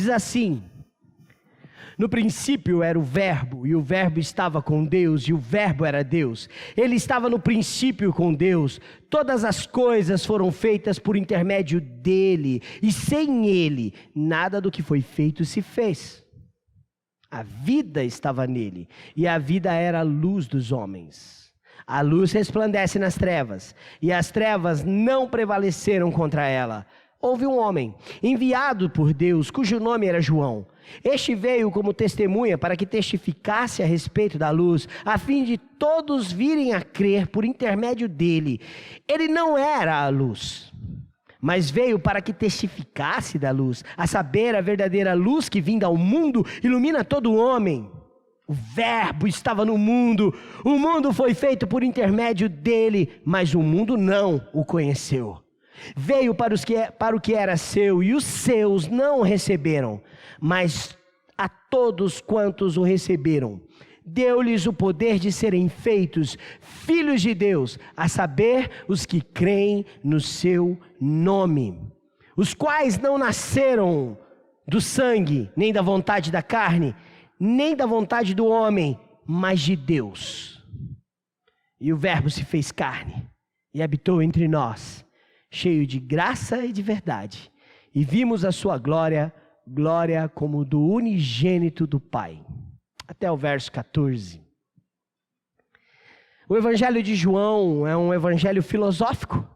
diz assim: no princípio era o Verbo, e o Verbo estava com Deus, e o Verbo era Deus. Ele estava no princípio com Deus. Todas as coisas foram feitas por intermédio dele, e sem ele, nada do que foi feito se fez. A vida estava nele, e a vida era a luz dos homens. A luz resplandece nas trevas, e as trevas não prevaleceram contra ela. Houve um homem, enviado por Deus, cujo nome era João. Este veio como testemunha para que testificasse a respeito da luz, a fim de todos virem a crer por intermédio dele. Ele não era a luz, mas veio para que testificasse da luz, a saber, a verdadeira luz que vinda ao mundo ilumina todo homem. O Verbo estava no mundo, o mundo foi feito por intermédio dele, mas o mundo não o conheceu. Veio para o que era seu, e os seus não o receberam, mas a todos quantos o receberam, deu-lhes o poder de serem feitos filhos de Deus, a saber, os que creem no seu nome, os quais não nasceram do sangue, nem da vontade da carne, nem da vontade do homem, mas de Deus. E o Verbo se fez carne e habitou entre nós, cheio de graça e de verdade, e vimos a sua glória, glória como do unigênito do Pai. Até o verso 14. O Evangelho de João é um evangelho filosófico,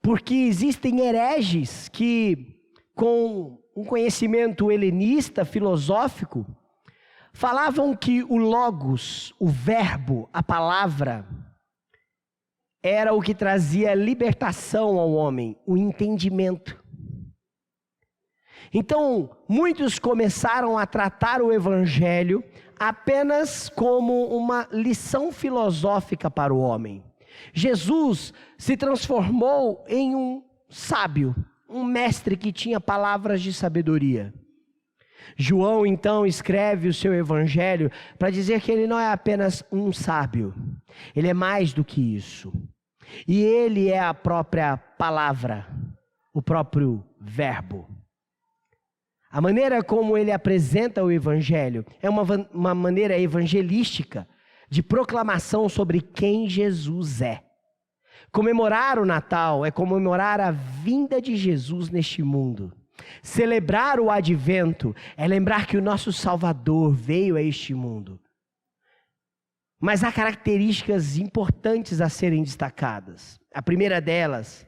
porque existem hereges que, com um conhecimento helenista, filosófico, falavam que o Logos, o Verbo, a palavra, era o que trazia libertação ao homem, o entendimento. Então, muitos começaram a tratar o Evangelho apenas como uma lição filosófica para o homem. Jesus se transformou em um sábio, um mestre que tinha palavras de sabedoria. João, então, escreve o seu Evangelho para dizer que ele não é apenas um sábio, ele é mais do que isso. E ele é a própria palavra, o próprio Verbo. A maneira como ele apresenta o Evangelho é uma maneira evangelística de proclamação sobre quem Jesus é. Comemorar o Natal é comemorar a vinda de Jesus neste mundo. Celebrar o Advento é lembrar que o nosso Salvador veio a este mundo. Mas há características importantes a serem destacadas. A primeira delas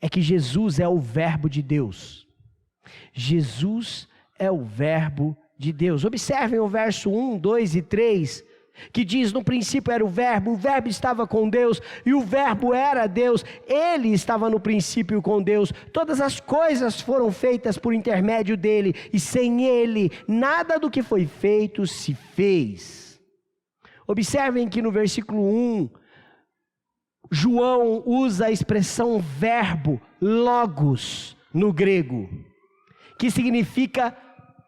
é que Jesus é o Verbo de Deus. Jesus é o Verbo de Deus. Observem o verso 1, 2 e 3, que diz: no princípio era o Verbo estava com Deus, e o Verbo era Deus, ele estava no princípio com Deus, todas as coisas foram feitas por intermédio dele, e sem ele, nada do que foi feito se fez. Observem que no versículo 1, João usa a expressão verbo, logos, no grego, que significa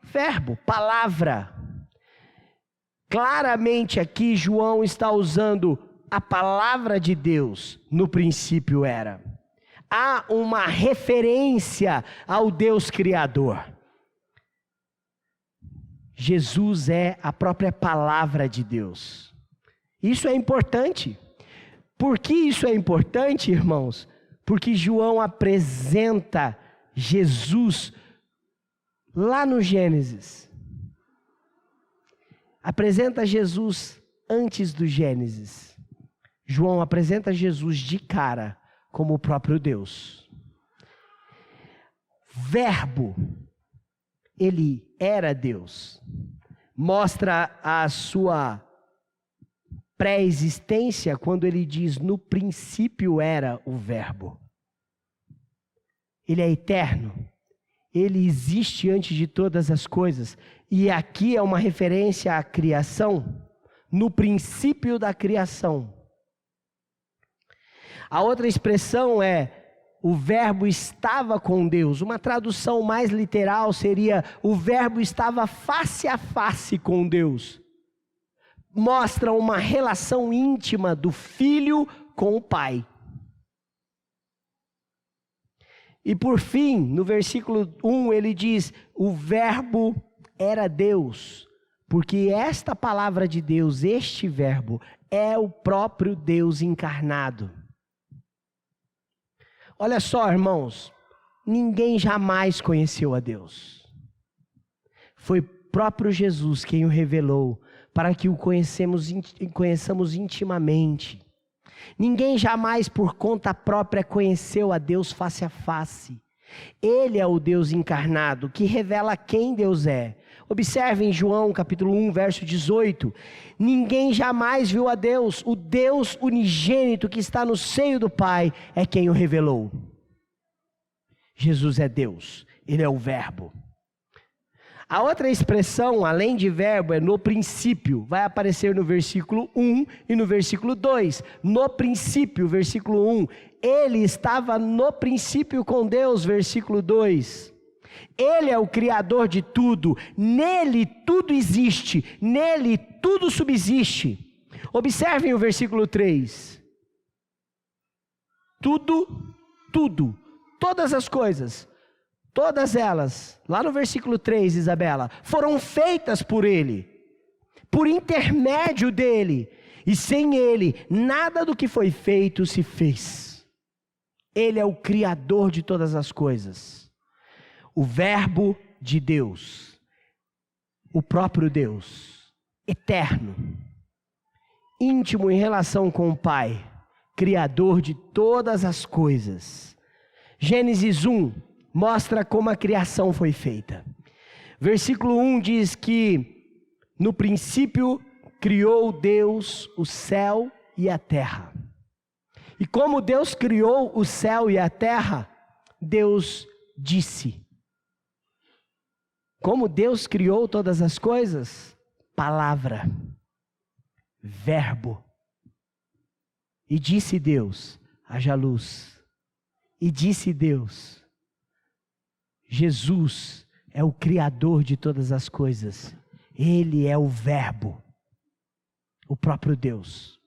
verbo, palavra. Claramente aqui João está usando a palavra de Deus, no princípio era. Há uma referência ao Deus Criador. Jesus é a própria palavra de Deus. Isso é importante. Por que isso é importante, irmãos? Porque João apresenta Jesus lá no Gênesis. Apresenta Jesus antes do Gênesis. João apresenta Jesus de cara como o próprio Deus. Verbo, ele era Deus. Mostra a sua pré-existência quando ele diz: no princípio era o Verbo. Ele é eterno. Ele existe antes de todas as coisas. E aqui é uma referência à criação, no princípio da criação. A outra expressão é: o Verbo estava com Deus. Uma tradução mais literal seria: o Verbo estava face a face com Deus. Mostra uma relação íntima do Filho com o Pai. E por fim, no versículo 1, ele diz: o verbo era Deus, porque esta palavra de Deus, este verbo, é o próprio Deus encarnado. Olha só, irmãos, ninguém jamais conheceu a Deus. Foi o próprio Jesus quem o revelou, para que o conheçamos intimamente. Ninguém jamais por conta própria conheceu a Deus face a face. Ele é o Deus encarnado, que revela quem Deus é. Observe em João capítulo 1, verso 18. Ninguém jamais viu a Deus. O Deus unigênito que está no seio do Pai é quem o revelou. Jesus é Deus, Ele é o Verbo. A outra expressão, além de verbo, é no princípio. Vai aparecer no versículo 1 e no versículo 2. No princípio, versículo 1. Ele estava no princípio com Deus, versículo 2. Ele é o Criador de tudo. Nele tudo existe. Nele tudo subsiste. Observem o versículo 3. Tudo, todas as coisas. Todas elas, lá no versículo 3, Isabela, foram feitas por Ele, por intermédio dEle, e sem Ele, nada do que foi feito se fez. Ele é o Criador de todas as coisas, o Verbo de Deus, o próprio Deus, eterno, íntimo em relação com o Pai, Criador de todas as coisas. Gênesis 1 mostra como a criação foi feita. Versículo 1 diz que no princípio criou Deus o céu e a terra. E como Deus criou o céu e a terra, Deus disse. Como Deus criou todas as coisas? Palavra, verbo. E disse Deus, haja luz. E disse Deus, Jesus é o Criador de todas as coisas. Ele é o Verbo, o próprio Deus.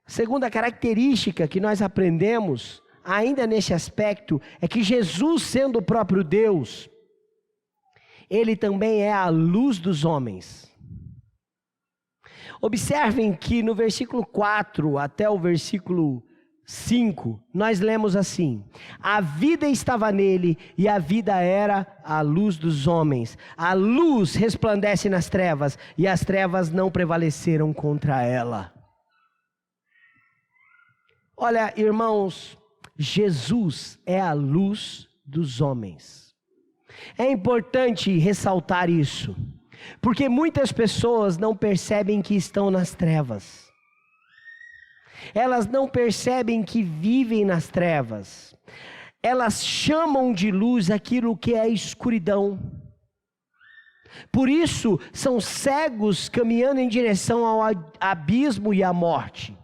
Segunda característica que nós aprendemos, ainda nesse aspecto, é que Jesus, sendo o próprio Deus, Ele também é a luz dos homens. Observem que no versículo 4 até o versículo 5, nós lemos assim: a vida estava nele e a vida era a luz dos homens. A luz resplandece nas trevas e as trevas não prevaleceram contra ela. Olha, irmãos, Jesus é a luz dos homens. É importante ressaltar isso, porque muitas pessoas não percebem que estão nas trevas. Elas não percebem que vivem nas trevas. Elas chamam de luz aquilo que é escuridão. Por isso, são cegos caminhando em direção ao abismo e à morte.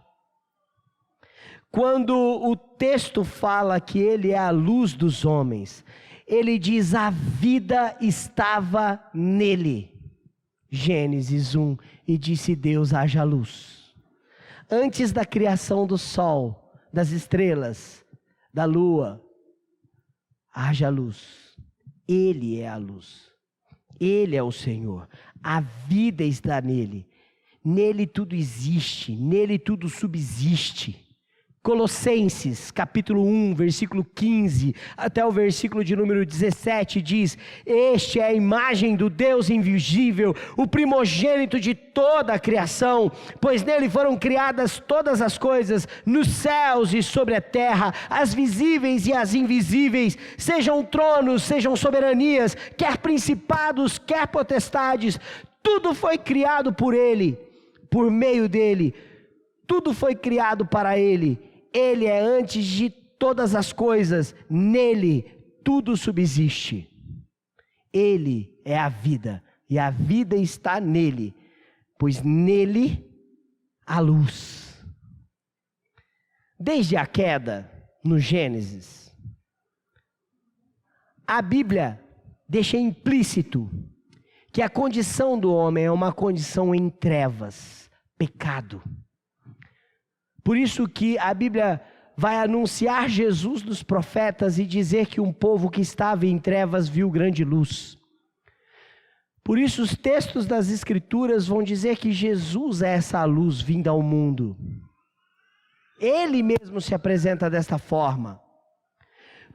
Quando o texto fala que Ele é a luz dos homens, Ele diz: a vida estava nele. Gênesis 1, e disse Deus: haja luz. Antes da criação do sol, das estrelas, da lua, haja luz. Ele é a luz. Ele é o Senhor. A vida está nele. Nele tudo existe. Nele tudo subsiste. Colossenses, capítulo 1, versículo 15, até o versículo de número 17, diz: este é a imagem do Deus invisível, o primogênito de toda a criação, pois nele foram criadas todas as coisas, nos céus e sobre a terra, as visíveis e as invisíveis, sejam tronos, sejam soberanias, quer principados, quer potestades, tudo foi criado por ele, por meio dele, tudo foi criado para ele. Ele é antes de todas as coisas, nele tudo subsiste. Ele é a vida, e a vida está nele, pois nele há luz. Desde a queda, no Gênesis, a Bíblia deixa implícito que a condição do homem é uma condição em trevas, pecado. Por isso que a Bíblia vai anunciar Jesus dos profetas e dizer que um povo que estava em trevas viu grande luz. Por isso os textos das Escrituras vão dizer que Jesus é essa luz vinda ao mundo. Ele mesmo se apresenta desta forma.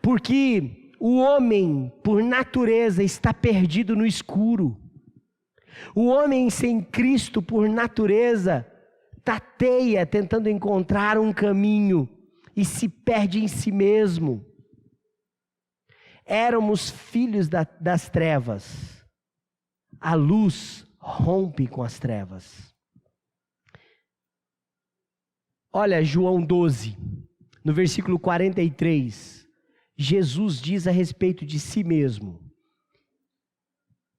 Porque o homem, por natureza, está perdido no escuro. O homem sem Cristo, por natureza, tateia tentando encontrar um caminho e se perde em si mesmo. Éramos filhos das trevas. A luz rompe com as trevas. Olha João 12, no versículo 43, Jesus diz a respeito de si mesmo.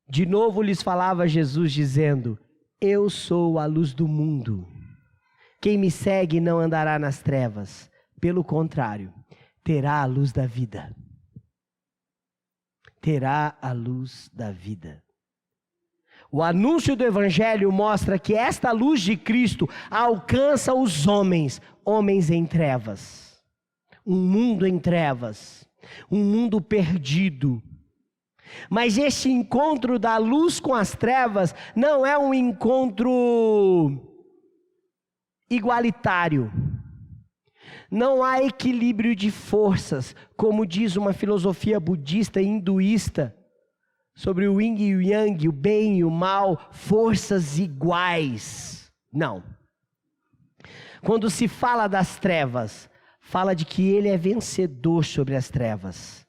De novo lhes falava Jesus dizendo: eu sou a luz do mundo. Quem me segue não andará nas trevas, pelo contrário, terá a luz da vida. Terá a luz da vida. O anúncio do Evangelho mostra que esta luz de Cristo alcança os homens em trevas. Um mundo em trevas, um mundo perdido. Mas este encontro da luz com as trevas não é um encontro igualitário. Não há equilíbrio de forças, como diz uma filosofia budista e hinduísta, sobre o yin e o yang, o bem e o mal, forças iguais. Não. Quando se fala das trevas, fala de que ele é vencedor sobre as trevas.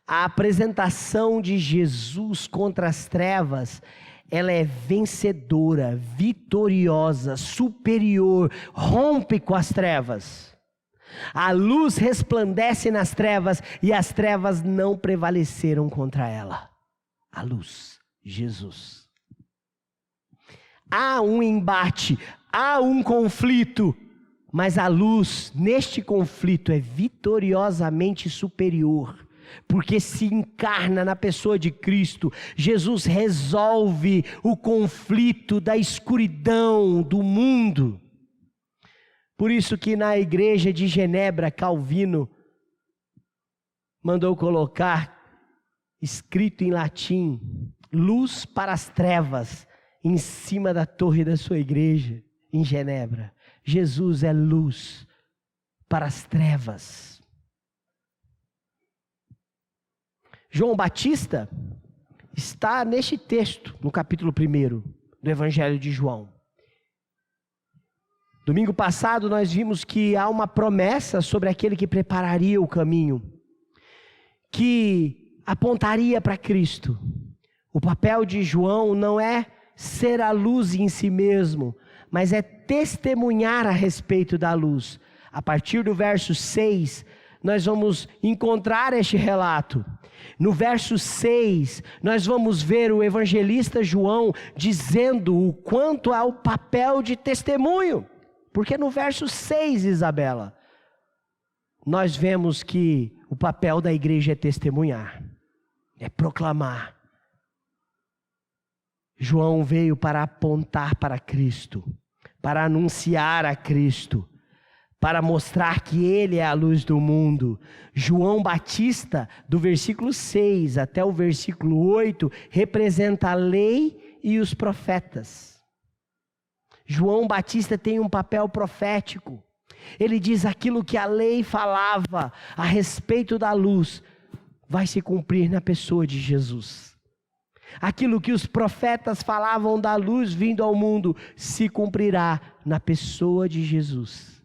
A apresentação de Jesus contra as trevas, ela é vencedora, vitoriosa, superior, rompe com as trevas. A luz resplandece nas trevas e as trevas não prevaleceram contra ela. A luz, Jesus. Há um embate, há um conflito, mas a luz neste conflito é vitoriosamente superior, porque se encarna na pessoa de Cristo. Jesus resolve o conflito da escuridão do mundo. Por isso que na igreja de Genebra, Calvino mandou colocar, escrito em latim, luz para as trevas, em cima da torre da sua igreja, em Genebra. Jesus é luz para as trevas. João Batista está neste texto, no capítulo 1 do Evangelho de João. Domingo passado nós vimos que há uma promessa sobre aquele que prepararia o caminho, que apontaria para Cristo. O papel de João não é ser a luz em si mesmo, mas é testemunhar a respeito da luz. A partir do verso 6, nós vamos encontrar este relato. No verso 6, nós vamos ver o evangelista João dizendo o quanto é o papel de testemunho. Porque no verso 6, Isabela, nós vemos que o papel da igreja é testemunhar, é proclamar. João veio para apontar para Cristo, para anunciar a Cristo, para mostrar que Ele é a luz do mundo. João Batista, do versículo 6 até o versículo 8, representa a lei e os profetas. João Batista tem um papel profético. Ele diz aquilo que a lei falava a respeito da luz, vai se cumprir na pessoa de Jesus. Aquilo que os profetas falavam da luz vindo ao mundo, se cumprirá na pessoa de Jesus.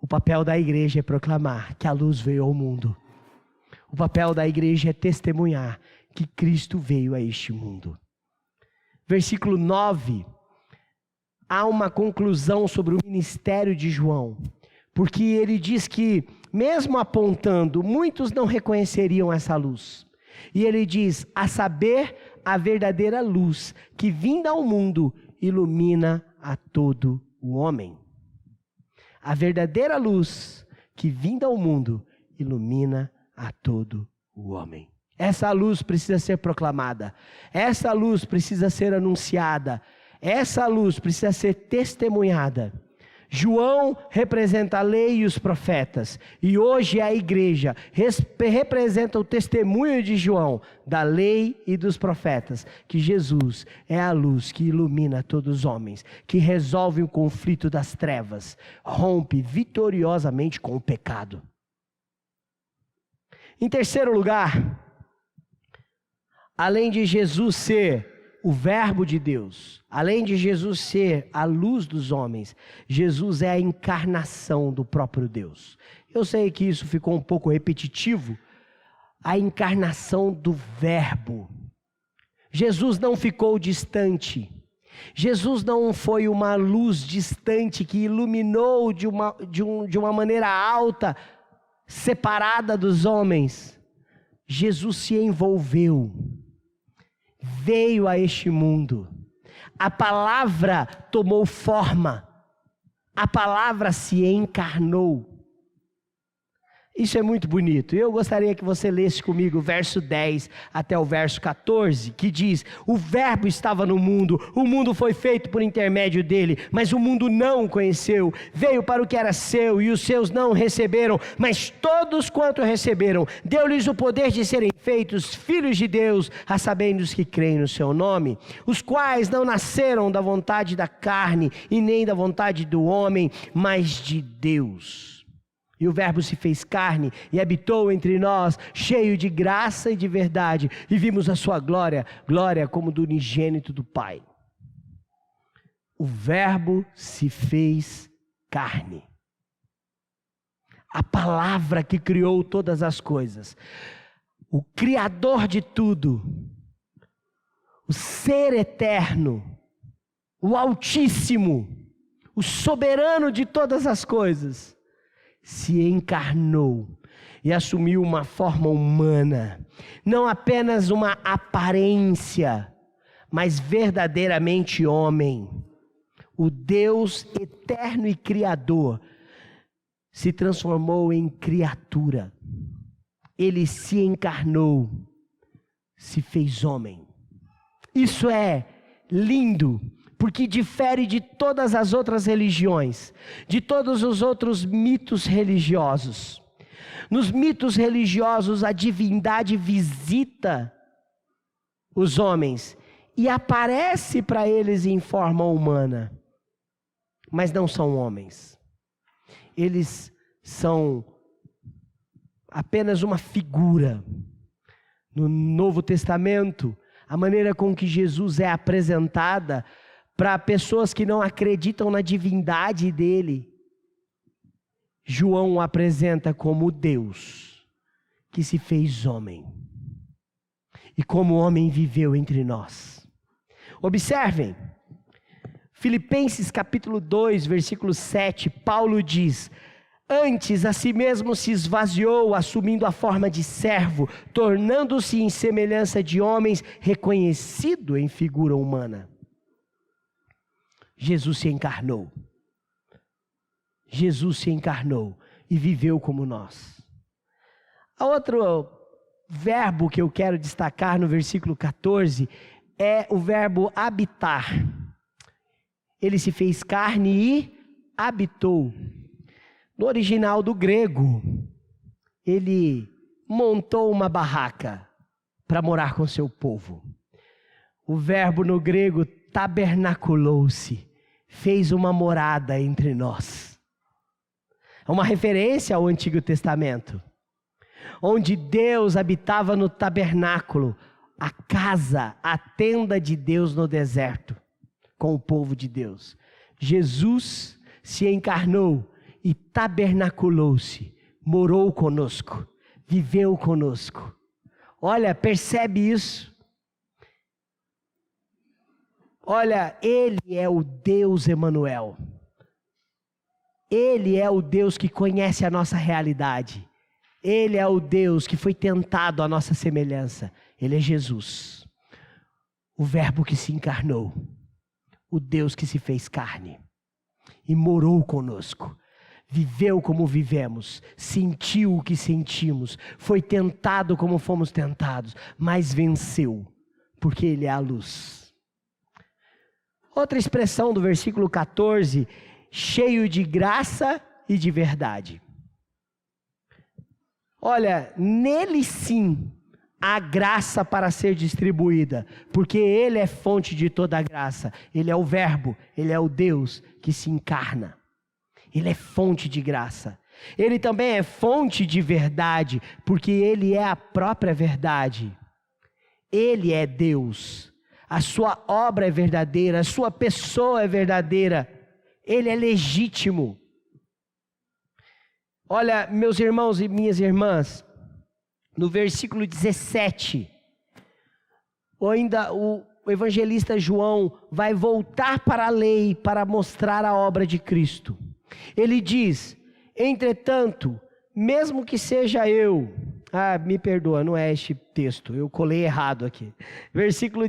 O papel da igreja é proclamar que a luz veio ao mundo. O papel da igreja é testemunhar que Cristo veio a este mundo. Versículo 9. Há uma conclusão sobre o ministério de João, porque ele diz que, mesmo apontando, muitos não reconheceriam essa luz. E ele diz, a saber, a verdadeira luz, que vinda ao mundo, ilumina a todo o homem. A verdadeira luz, que vinda ao mundo, ilumina a todo o homem. Essa luz precisa ser proclamada, essa luz precisa ser anunciada, essa luz precisa ser testemunhada. João representa a lei e os profetas, e hoje a igreja representa o testemunho de João, da lei e dos profetas, que Jesus é a luz que ilumina todos os homens, que resolve o conflito das trevas, rompe vitoriosamente com o pecado. Em terceiro lugar, além de Jesus ser o Verbo de Deus, além de Jesus ser a luz dos homens, Jesus é a encarnação do próprio Deus. Eu sei que isso ficou um pouco repetitivo, a encarnação do Verbo. Jesus não ficou distante, Jesus não foi uma luz distante que iluminou de uma maneira alta, separada dos homens. Jesus se envolveu, veio a este mundo, a palavra tomou forma, a palavra se encarnou. Isso é muito bonito. Eu gostaria que você lesse comigo o verso 10 até o verso 14, que diz: o verbo estava no mundo, o mundo foi feito por intermédio dele, mas o mundo não o conheceu. Veio para o que era seu e os seus não o receberam, mas todos quanto receberam, deu-lhes o poder de serem feitos filhos de Deus, a saberem os que creem no seu nome, os quais não nasceram da vontade da carne e nem da vontade do homem, mas de Deus. E o verbo se fez carne e habitou entre nós, cheio de graça e de verdade, e vimos a sua glória, glória como do unigênito do Pai. O verbo se fez carne. A palavra que criou todas as coisas, o Criador de tudo, o Ser eterno, o Altíssimo, o soberano de todas as coisas, se encarnou e assumiu uma forma humana, não apenas uma aparência, mas verdadeiramente homem. O Deus eterno e criador se transformou em criatura. Ele se encarnou, se fez homem. Isso é lindo, porque difere de todas as outras religiões, de todos os outros mitos religiosos. Nos mitos religiosos, a divindade visita os homens e aparece para eles em forma humana, mas não são homens. Eles são apenas uma figura. No Novo Testamento, a maneira com que Jesus é apresentada para pessoas que não acreditam na divindade dele, João o apresenta como Deus que se fez homem e como homem viveu entre nós. Observem, Filipenses capítulo 2, versículo 7, Paulo diz: antes a si mesmo se esvaziou, assumindo a forma de servo, tornando-se em semelhança de homens, reconhecido em figura humana. Jesus se encarnou. Jesus se encarnou e viveu como nós. A outro verbo que eu quero destacar no versículo 14 é o verbo habitar. Ele se fez carne e habitou. No original do grego, ele montou uma barraca para morar com seu povo. O verbo no grego tabernaculou-se, fez uma morada entre nós. É uma referência ao Antigo Testamento, onde Deus habitava no tabernáculo, a casa, a tenda de Deus no deserto, com o povo de Deus. Jesus se encarnou e tabernaculou-se, morou conosco, viveu conosco. Olha, percebe isso? Olha, Ele é o Deus Emanuel. Ele é o Deus que conhece a nossa realidade. Ele é o Deus que foi tentado à nossa semelhança. Ele é Jesus, o Verbo que se encarnou, o Deus que se fez carne e morou conosco. Viveu como vivemos, sentiu o que sentimos, foi tentado como fomos tentados, mas venceu, porque Ele é a luz. Outra expressão do versículo 14, cheio de graça e de verdade. Olha, nele sim há graça para ser distribuída, porque ele é fonte de toda a graça. Ele é o Verbo, ele é o Deus que se encarna. Ele é fonte de graça. Ele também é fonte de verdade, porque ele é a própria verdade. Ele é Deus. A sua obra é verdadeira, a sua pessoa é verdadeira. Ele é legítimo. Olha, meus irmãos e minhas irmãs, no versículo 17, o evangelista João vai voltar para a lei para mostrar a obra de Cristo. Ele diz: entretanto, mesmo que seja eu... me perdoa, não é este texto, eu colei errado aqui. Versículo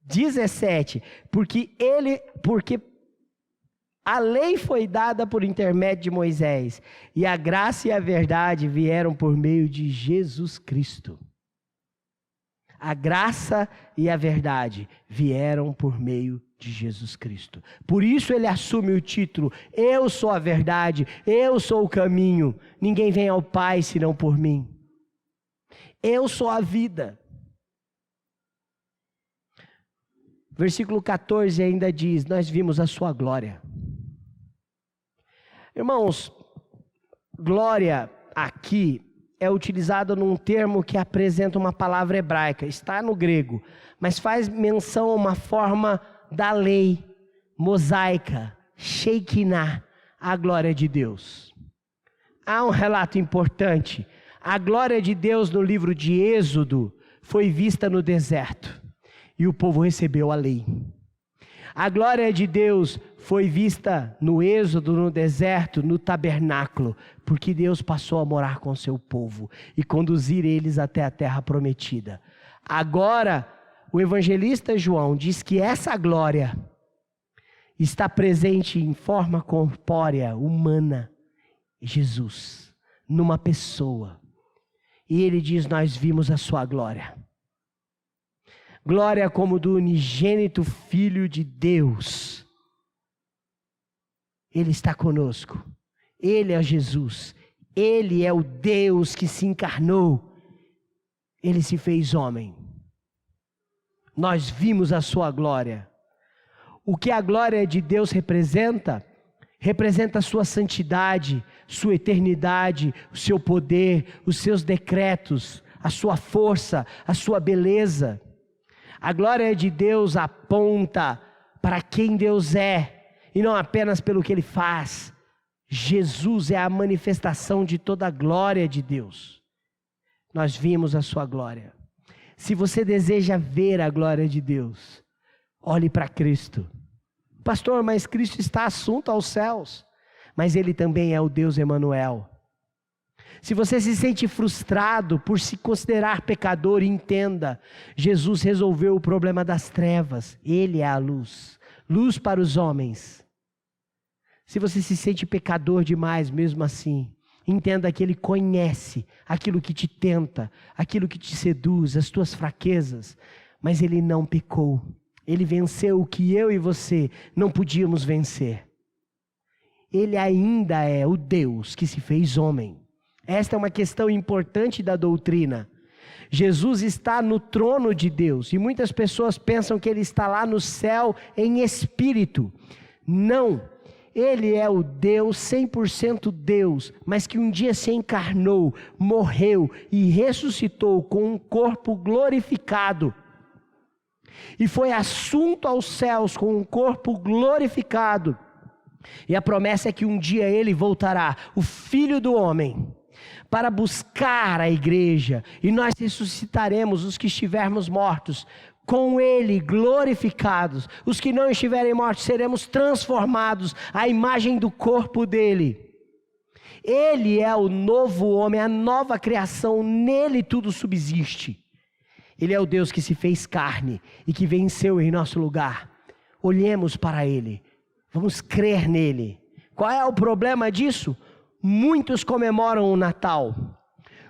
17, porque a lei foi dada por intermédio de Moisés, e a graça e a verdade vieram por meio de Jesus Cristo. A graça e a verdade vieram por meio de Jesus Cristo. Por isso ele assume o título: eu sou a verdade, eu sou o caminho, ninguém vem ao Pai senão por mim. Eu sou a vida. Versículo 14 ainda diz: nós vimos a sua glória. Irmãos, glória aqui é utilizada num termo que apresenta uma palavra hebraica, está no grego, mas faz menção a uma forma da lei mosaica, Shekinah, a glória de Deus. Há um relato importante: a glória de Deus no livro de Êxodo foi vista no deserto, e o povo recebeu a lei. A glória de Deus foi vista no Êxodo, no deserto, no tabernáculo, porque Deus passou a morar com seu povo e conduzir eles até a terra prometida. Agora, o evangelista João diz que essa glória está presente em forma corpórea, humana, Jesus, numa pessoa. E ele diz: nós vimos a sua glória. Glória como do unigênito Filho de Deus. Ele está conosco. Ele é Jesus. Ele é o Deus que se encarnou. Ele se fez homem. Nós vimos a sua glória. O que a glória de Deus representa? Representa a sua santidade, sua eternidade, o seu poder, os seus decretos, a sua força, a sua beleza. A glória de Deus aponta para quem Deus é, e não apenas pelo que Ele faz. Jesus é a manifestação de toda a glória de Deus. Nós vimos a sua glória. Se você deseja ver a glória de Deus, olhe para Cristo. Pastor, mas Cristo está assunto aos céus, mas Ele também é o Deus Emanuel. Se você se sente frustrado por se considerar pecador, entenda: Jesus resolveu o problema das trevas. Ele é a luz, luz para os homens. Se você se sente pecador demais mesmo assim, entenda que Ele conhece aquilo que te tenta, aquilo que te seduz, as tuas fraquezas, mas Ele não pecou. Ele venceu o que eu e você não podíamos vencer. Ele ainda é o Deus que se fez homem. Esta é uma questão importante da doutrina. Jesus está no trono de Deus, e muitas pessoas pensam que Ele está lá no céu em espírito. Não, Ele é o Deus, 100% Deus, mas que um dia se encarnou, morreu e ressuscitou com um corpo glorificado. E foi assunto aos céus com um corpo glorificado. E a promessa é que um dia Ele voltará, o Filho do Homem, para buscar a igreja, e nós ressuscitaremos os que estivermos mortos, com Ele glorificados. Os que não estiverem mortos seremos transformados à imagem do corpo dEle. Ele é o novo homem, a nova criação, nele tudo subsiste. Ele é o Deus que se fez carne e que venceu em nosso lugar. Olhemos para Ele, vamos crer nele. Qual é o problema disso? Muitos comemoram o Natal,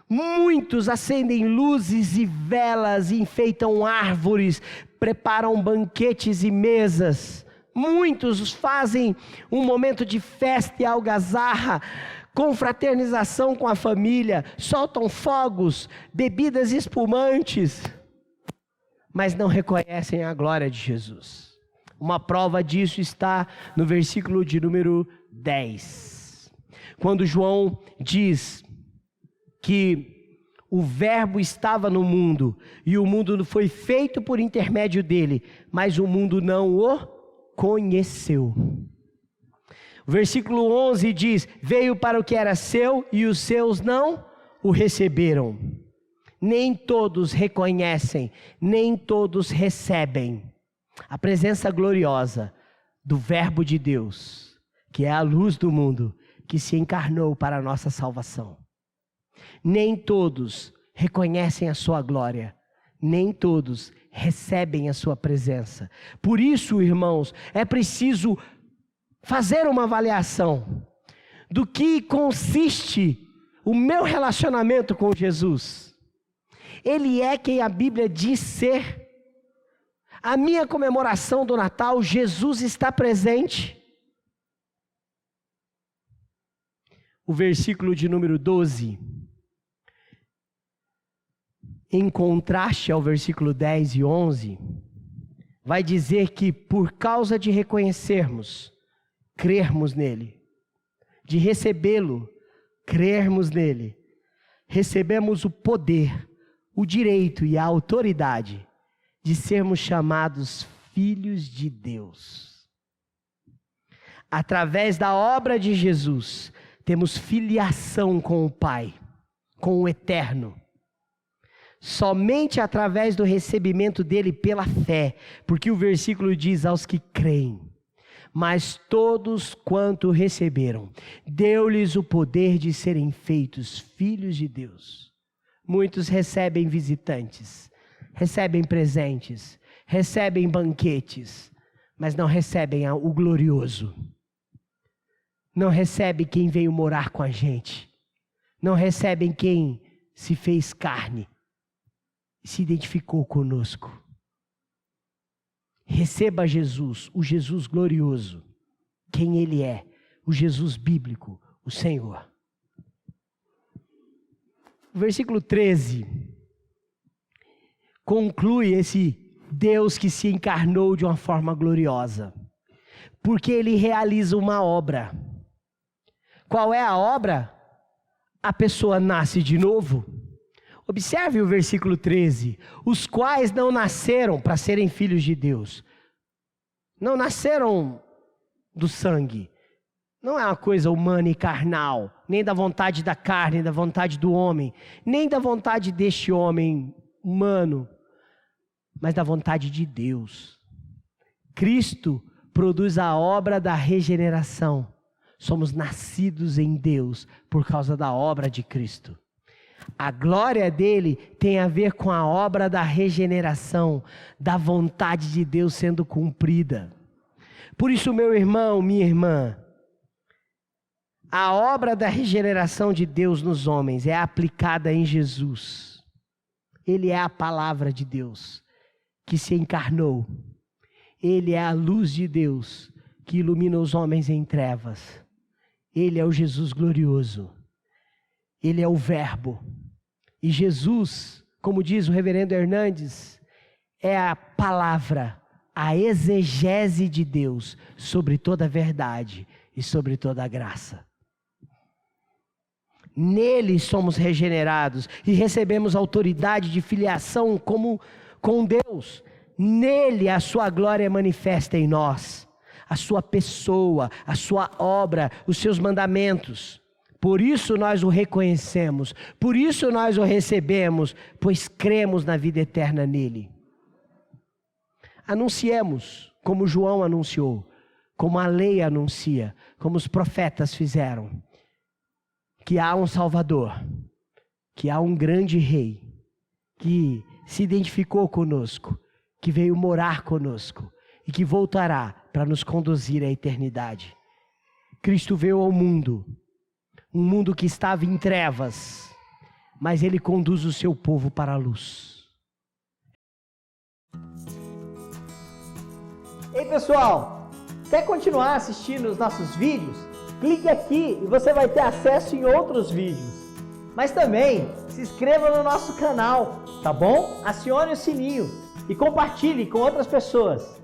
muitos acendem luzes e velas, enfeitam árvores, preparam banquetes e mesas, Muitos fazem um momento de festa e algazarra, confraternização com a família, soltam fogos, bebidas espumantes, mas não reconhecem a glória de Jesus. Uma prova disso está no versículo de número 10. Quando João diz que o verbo estava no mundo e o mundo foi feito por intermédio dele, mas o mundo não o conheceu. O versículo 11 diz: veio para o que era seu e os seus não o receberam. Nem todos reconhecem, nem todos recebem a presença gloriosa do Verbo de Deus, que é a luz do mundo, que se encarnou para a nossa salvação. Nem todos reconhecem a sua glória, nem todos recebem a sua presença. Por isso, irmãos, é preciso fazer uma avaliação do que consiste o meu relacionamento com Jesus. Ele é quem a Bíblia diz ser. A minha comemoração do Natal, Jesus está presente. O versículo de número 12, em contraste ao versículo 10 e 11, vai dizer que por causa de reconhecermos, crermos nele, de recebê-lo, crermos nele, recebemos o poder, o direito e a autoridade de sermos chamados filhos de Deus. Através da obra de Jesus, temos filiação com o Pai, com o Eterno. Somente através do recebimento dele pela fé, porque o versículo diz aos que creem. Mas todos quanto receberam, deu-lhes o poder de serem feitos filhos de Deus. Muitos recebem visitantes, recebem presentes, recebem banquetes, mas não recebem o glorioso. Não recebem quem veio morar com a gente. Não recebem quem se fez carne e se identificou conosco. Receba Jesus, o Jesus glorioso, quem Ele é, o Jesus bíblico, o Senhor. O versículo 13 conclui esse Deus que se encarnou de uma forma gloriosa, porque Ele realiza uma obra. Qual é a obra? A pessoa nasce de novo. Observe o versículo 13, os quais não nasceram para serem filhos de Deus. Não nasceram do sangue. Não é uma coisa humana e carnal, nem da vontade da carne, da vontade do homem, nem da vontade deste homem humano, mas da vontade de Deus. Cristo produz a obra da regeneração. Somos nascidos em Deus por causa da obra de Cristo. A glória dele tem a ver com a obra da regeneração, da vontade de Deus sendo cumprida. Por isso, meu irmão, minha irmã, a obra da regeneração de Deus nos homens é aplicada em Jesus. Ele é a palavra de Deus que se encarnou. Ele é a luz de Deus que ilumina os homens em trevas. Ele é o Jesus glorioso. Ele é o Verbo. E Jesus, como diz o reverendo Hernandes, é a palavra, a exegese de Deus sobre toda a verdade e sobre toda a graça. Nele somos regenerados e recebemos autoridade de filiação como com Deus. Nele a sua glória é manifesta em nós, a sua pessoa, a sua obra, os seus mandamentos. Por isso nós o reconhecemos, por isso nós o recebemos, pois cremos na vida eterna nele. Anunciemos, como João anunciou, como a lei anuncia, como os profetas fizeram, que há um Salvador, que há um grande Rei, que se identificou conosco, que veio morar conosco e que voltará para nos conduzir à eternidade. Cristo veio ao mundo, um mundo que estava em trevas, mas Ele conduz o seu povo para a luz. Ei pessoal, Quer continuar assistindo os nossos vídeos? Clique aqui e você vai ter acesso em outros vídeos. Mas também se inscreva no nosso canal, tá bom? Acione o sininho e compartilhe com outras pessoas.